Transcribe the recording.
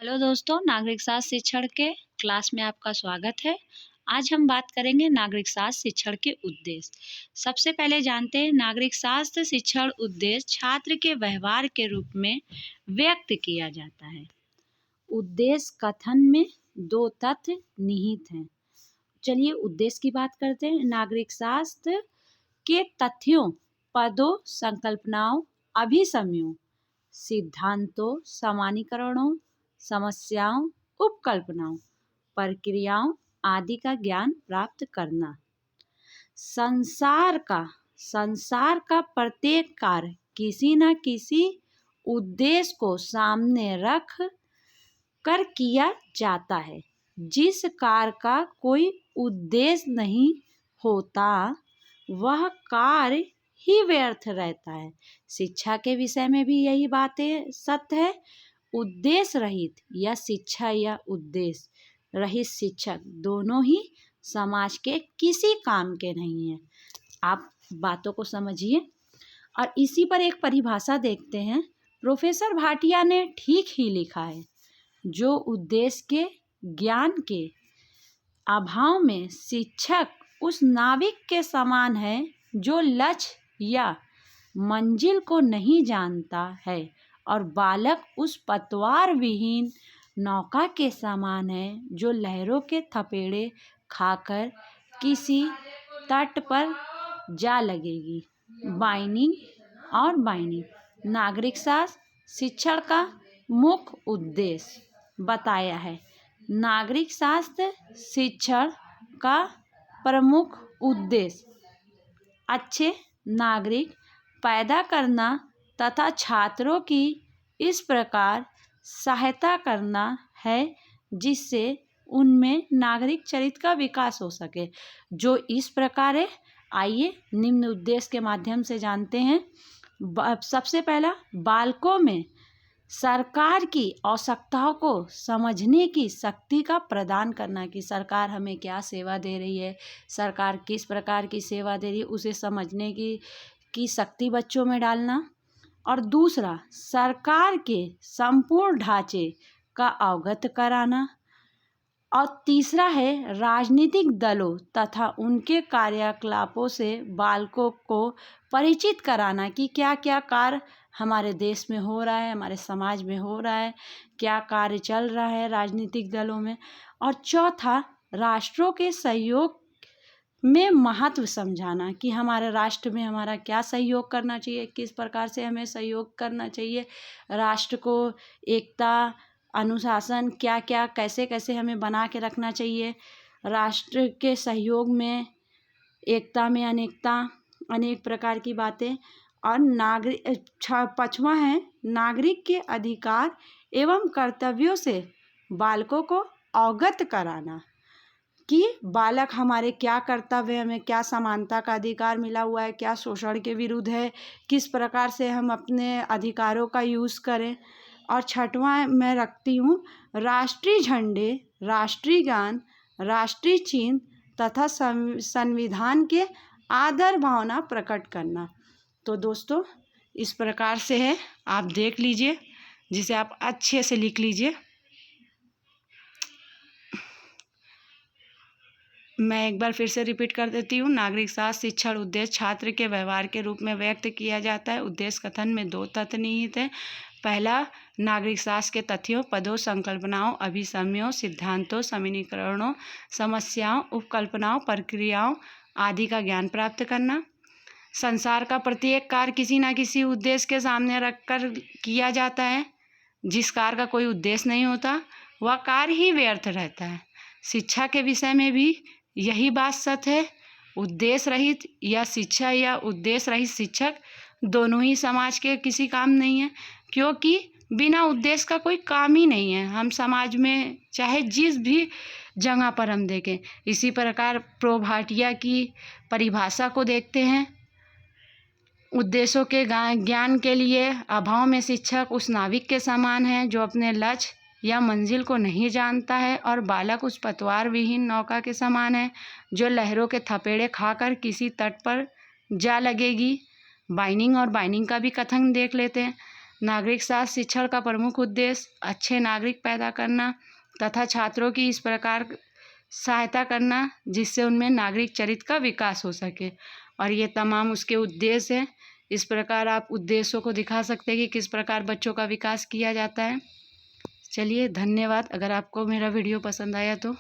Hello दोस्तों, नागरिक शास्त्र शिक्षण के क्लास में आपका स्वागत है। आज हम बात करेंगे नागरिक शास्त्र शिक्षण के उद्देश्य। सबसे पहले जानते हैं नागरिक शास्त्र शिक्षण उद्देश्य छात्र के व्यवहार के रूप में व्यक्त किया जाता है। उद्देश्य कथन में दो तथ्य निहित हैं। चलिए उद्देश्य की बात करते हैं। नागरिक शास्त्र के तथ्यों, पदों, संकल्पनाओं, अभिसमयों, सिद्धांतों, सामान्यीकरणों, समस्याओं, उपकल्पनाओं, प्रक्रियाओं आदि का ज्ञान प्राप्त करना। संसार का प्रत्येक कार्य किसी न किसी उद्देश्य को सामने रख कर किया जाता है। जिस कार्य का कोई उद्देश्य नहीं होता वह कार्य ही व्यर्थ रहता है। शिक्षा के विषय में भी यही बातें सत्य है। उद्देश्य रहित या शिक्षा या उद्देश्य रहित शिक्षक दोनों ही समाज के किसी काम के नहीं हैं। आप बातों को समझिए और इसी पर एक परिभाषा देखते हैं। प्रोफेसर भाटिया ने ठीक ही लिखा है, जो उद्देश्य के ज्ञान के अभाव में शिक्षक उस नाविक के समान है जो लक्ष्य या मंजिल को नहीं जानता है, और बालक उस पतवार विहीन नौका के समान है जो लहरों के थपेड़े खाकर किसी तट पर जा लगेगी। बाइनिंग नागरिक शास्त्र शिक्षण का मुख्य उद्देश्य बताया है। नागरिक शास्त्र शिक्षण का प्रमुख उद्देश्य अच्छे नागरिक पैदा करना तथा छात्रों की इस प्रकार सहायता करना है जिससे उनमें नागरिक चरित्र का विकास हो सके। जो इस प्रकार है, आइए निम्न उद्देश्य के माध्यम से जानते हैं। सबसे पहला, बालकों में सरकार की आवश्यकताओं को समझने की शक्ति का प्रदान करना कि सरकार हमें क्या सेवा दे रही है, सरकार किस प्रकार की सेवा दे रही है, उसे समझने की शक्ति बच्चों में डालना। और दूसरा, सरकार के संपूर्ण ढांचे का अवगत कराना। और तीसरा है, राजनीतिक दलों तथा उनके कार्यकलापों से बालकों को परिचित कराना कि क्या क्या कार्य हमारे देश में हो रहा है, हमारे समाज में हो रहा है, क्या कार्य चल रहा है राजनीतिक दलों में। और चौथा, राष्ट्रों के सहयोग में महत्व समझाना कि हमारे राष्ट्र में हमारा क्या सहयोग करना चाहिए, किस प्रकार से हमें सहयोग करना चाहिए, राष्ट्र को एकता, अनुशासन, क्या क्या कैसे कैसे हमें बना के रखना चाहिए, राष्ट्र के सहयोग में, एकता में अनेकता, अनेक प्रकार की बातें। और पाँचवां है, नागरिक के अधिकार एवं कर्तव्यों से बालकों को अवगत कराना कि बालक हमारे क्या कर्तव्य है, हमें क्या समानता का अधिकार मिला हुआ है, क्या शोषण के विरुद्ध है, किस प्रकार से हम अपने अधिकारों का यूज़ करें। और छठवां मैं रखती हूँ, राष्ट्रीय झंडे, राष्ट्रीय गान, राष्ट्रीय चिन्ह तथा संविधान के आदर भावना प्रकट करना। तो दोस्तों इस प्रकार से है, आप देख लीजिए, जिसे आप अच्छे से लिख लीजिए। मैं एक बार फिर से रिपीट कर देती हूँ। नागरिक शास्त्र शिक्षण उद्देश्य छात्र के व्यवहार के रूप में व्यक्त किया जाता है। उद्देश्य कथन में दो तथ्य निहित हैं। पहला, नागरिक शास्त्र के तथ्यों, पदों, संकल्पनाओं, अभिसमयों, सिद्धांतों, समीकरणों, समस्याओं, उपकल्पनाओं, प्रक्रियाओं आदि का ज्ञान प्राप्त करना। संसार का प्रत्येक कार्य किसी न किसी उद्देश्य के सामने रखकर किया जाता है। जिस कार्य का कोई उद्देश्य नहीं होता वह कार्य ही व्यर्थ रहता है। शिक्षा के विषय में भी यही बात सत्य है। उद्देश्य रहित या शिक्षा या उद्देश्य रहित शिक्षक दोनों ही समाज के किसी काम नहीं है, क्योंकि बिना उद्देश्य का कोई काम ही नहीं है। हम समाज में चाहे जिस भी जगह पर हम देखें, इसी प्रकार प्रो भाटिया की परिभाषा को देखते हैं। उद्देश्यों के ज्ञान के लिए अभाव में शिक्षक उस नाविक के समान है जो अपने लक्ष्य या मंजिल को नहीं जानता है, और बालक उस पतवार विहीन नौका के समान है जो लहरों के थपेड़े खाकर किसी तट पर जा लगेगी। बाइनिंग का भी कथन देख लेते हैं। नागरिक शास्त्र शिक्षण का प्रमुख उद्देश्य अच्छे नागरिक पैदा करना तथा छात्रों की इस प्रकार सहायता करना जिससे उनमें नागरिक चरित्र का विकास हो सके। और ये तमाम उसके उद्देश्य हैं। इस प्रकार आप उद्देश्यों को दिखा सकते हैं कि किस प्रकार बच्चों का विकास किया जाता है। चलिए धन्यवाद। अगर आपको मेरा वीडियो पसंद आया तो